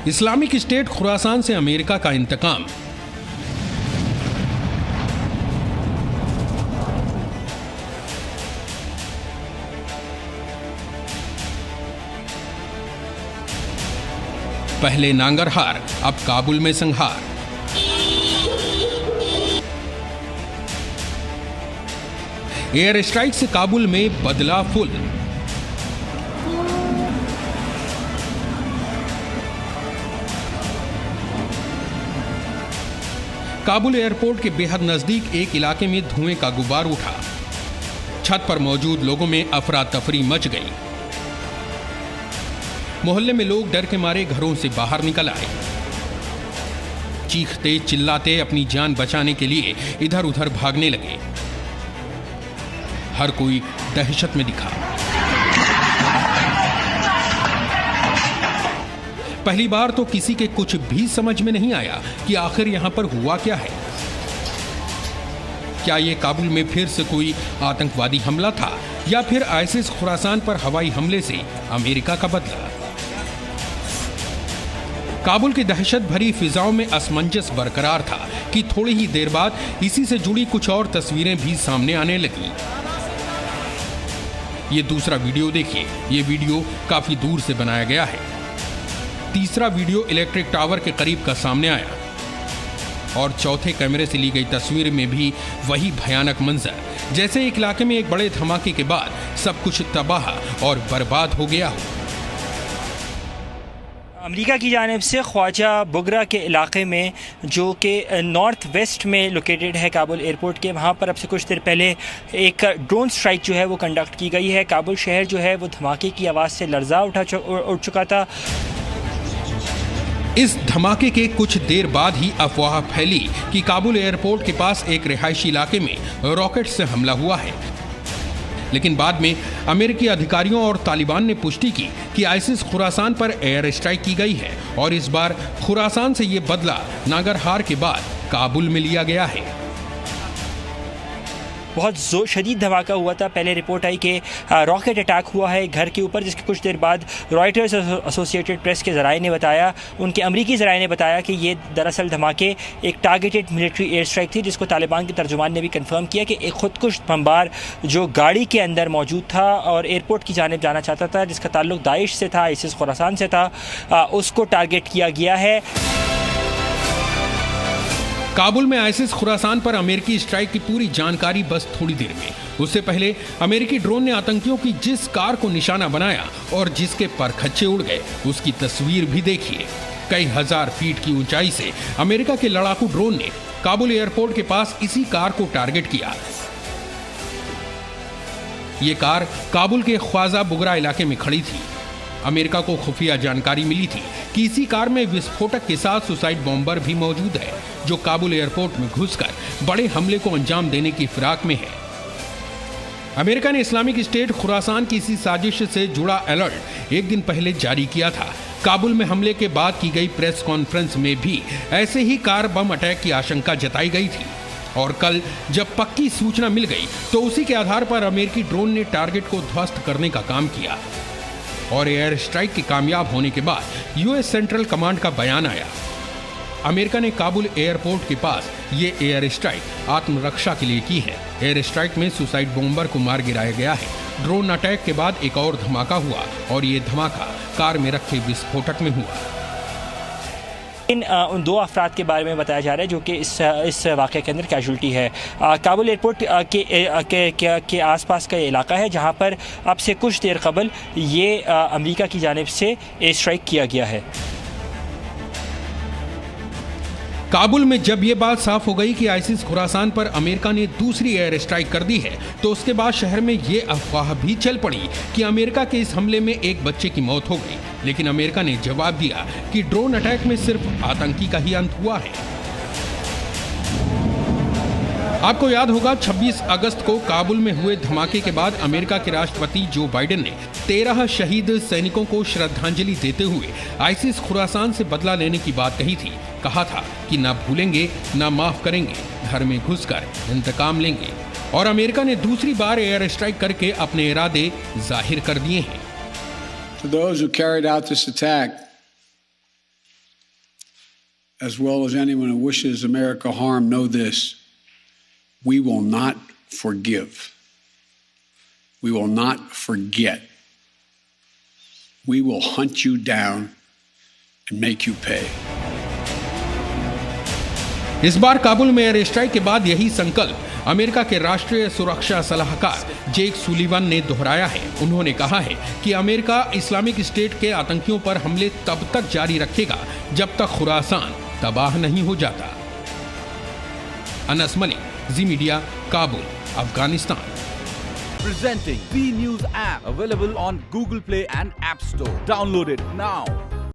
Islamic State Khorasan से America का इंतकाम। पहले नांगरहार, अब काबुल में संहार। एयर स्ट्राइक से काबुल में बदला फुल। काबुल एयरपोर्ट के बेहद नजदीक एक इलाके में धुएं का गुबार उठा। छत पर मौजूद लोगों में अफरा तफरी मच गई। मोहल्ले में लोग डर के मारे घरों से बाहर निकल आए। चीखते चिल्लाते अपनी जान बचाने के लिए इधर उधर भागने लगे। हर कोई दहशत में दिखा। पहली बार तो किसी के कुछ भी समझ में नहीं आया कि आखिर यहां पर हुआ क्या है। क्या ये काबुल में फिर से कोई आतंकवादी हमला था या फिर आईसिस खुरासान पर हवाई हमले से अमेरिका का बदला। काबुल की दहशत भरी फिजाओं में असमंजस बरकरार था कि थोड़ी ही देर बाद इसी से जुड़ी कुछ और तस्वीरें भी सामने आने लगी। ये दूसरा वीडियो देखिए। ये वीडियो काफी दूर से बनाया गया है। तीसरा वीडियो इलेक्ट्रिक टावर के करीब का सामने आया और चौथे कैमरे से ली गई तस्वीर में भी वही भयानक मंजर, जैसे एक इलाके में एक बड़े धमाके के बाद सब कुछ तबाह और बर्बाद हो गया हो। अमेरिका की जानिब से ख्वाजा बुगरा के इलाके में, जो कि नॉर्थ वेस्ट में लोकेटेड है काबुल एयरपोर्ट के, वहाँ पर अब से कुछ देर पहले एक ड्रोन स्ट्राइक जो है वो कंडक्ट की गई है। काबुल शहर जो है वो धमाके की आवाज़ से लर्जा उठ चुका था। इस धमाके के कुछ देर बाद ही अफवाह फैली कि काबुल एयरपोर्ट के पास एक रिहायशी इलाके में रॉकेट से हमला हुआ है, लेकिन बाद में अमेरिकी अधिकारियों और तालिबान ने पुष्टि की कि आईसिस खुरासान पर एयर स्ट्राइक की गई है और इस बार खुरासान से ये बदला नांगरहार के बाद काबुल में लिया गया है। बहुत शदीद धमाका हुआ था। पहले रिपोर्ट आई कि रॉकेट अटैक हुआ है घर के ऊपर, जिसके कुछ देर बाद रॉयटर्स एसोसिएटेड प्रेस के ज़राए ने बताया, उनके अमरीकी ज़राए ने बताया कि ये दरअसल धमाके एक टारगेटेड मिलिट्री एयर स्ट्राइक थी, जिसको तालिबान के तर्जुमान ने भी कंफर्म किया कि एक खुदकुश बमबार जो गाड़ी के अंदर मौजूद था और एयरपोर्ट की जानिब जाना चाहता था, जिसका ताल्लुक दाइश से था, आईसिस खुरासान से था, उसको टारगेट किया गया है। काबुल में आईसिस खुरासान पर अमेरिकी स्ट्राइक की पूरी जानकारी बस थोड़ी देर में। उससे पहले अमेरिकी ड्रोन ने आतंकियों की जिस कार को निशाना बनाया और जिसके परखच्चे उड़ गए, उसकी तस्वीर भी देखिए। कई हजार फीट की ऊंचाई से अमेरिका के लड़ाकू ड्रोन ने काबुल एयरपोर्ट के पास इसी कार को टारगेट किया। ये कार काबुल के ख्वाजा बुगरा इलाके में खड़ी थी। अमेरिका को खुफिया जानकारी मिली थी कि इसी कार में विस्फोटक के साथ सुसाइड बॉम्बर भी मौजूद है, जो काबुल एयरपोर्ट में घुसकर बड़े हमले को अंजाम देने की फिराक में है। अमेरिका ने इस्लामिक स्टेट खुरासान की इसी साजिश से जुड़ा अलर्ट एक दिन पहले जारी किया था। काबुल में हमले के बाद की गई प्रेस कॉन्फ्रेंस में भी ऐसे ही कार बम अटैक की आशंका जताई गई थी और कल जब पक्की सूचना मिल गई तो उसी के आधार पर अमेरिकी ड्रोन ने टारगेट को ध्वस्त करने का काम किया और एयर स्ट्राइक के कामयाब होने के बाद यूएस सेंट्रल कमांड का बयान आया। अमेरिका ने काबुल एयरपोर्ट के पास ये एयर स्ट्राइक आत्मरक्षा के लिए की है। एयर स्ट्राइक में सुसाइड बॉम्बर को मार गिराया गया है। ड्रोन अटैक के बाद एक और धमाका हुआ और ये धमाका कार में रखे विस्फोटक में हुआ। उन दो अफराद के बारे में बताया जा रहा है जो कि इस वाक़े के अंदर कैजुअल्टी है। काबुल एयरपोर्ट के आसपास का इलाका है जहां पर अब से कुछ देर कबल ये अमेरिका की जानिब से एयर स्ट्राइक किया गया है। काबुल में जब ये बात साफ हो गई कि आईसिस खुरासान पर अमेरिका ने दूसरी एयर स्ट्राइक कर दी है, तो उसके बाद शहर में ये अफवाह भी चल पड़ी कि अमेरिका के इस हमले में एक बच्चे की मौत हो गई। लेकिन अमेरिका ने जवाब दिया कि ड्रोन अटैक में सिर्फ आतंकी का ही अंत हुआ है। आपको याद होगा 26 अगस्त को काबुल में हुए धमाके के बाद अमेरिका के राष्ट्रपति जो बाइडेन ने 13 शहीद सैनिकों को श्रद्धांजलि देते हुए आईसिस खुरासान से बदला लेने की बात कही थी। कहा था कि ना भूलेंगे ना माफ करेंगे, घर में घुसकर इंतकाम लेंगे। और अमेरिका ने दूसरी बार एयर स्ट्राइक करके अपने इरादे जाहिर कर दिए हैं। To those who carried out this attack, as well as anyone who wishes America harm, know this: we will not forgive. We will not forget. We will hunt you down and make you pay. इस बार काबुल में air strike के बाद यही संकल्प America के राष्ट्रीय सुरक्षा सलाहकार जेक सुलिवन ने दोहराया है। उन्होंने कहा है कि अमेरिका इस्लामिक स्टेट के आतंकियों पर हमले तब तक जारी रखेगा जब तक खुरासान तबाह नहीं हो जाता। Anas Malik, Zee media, Kabul, Afghanistan. Presenting the News app, available on Google Play and App Store. Download it now.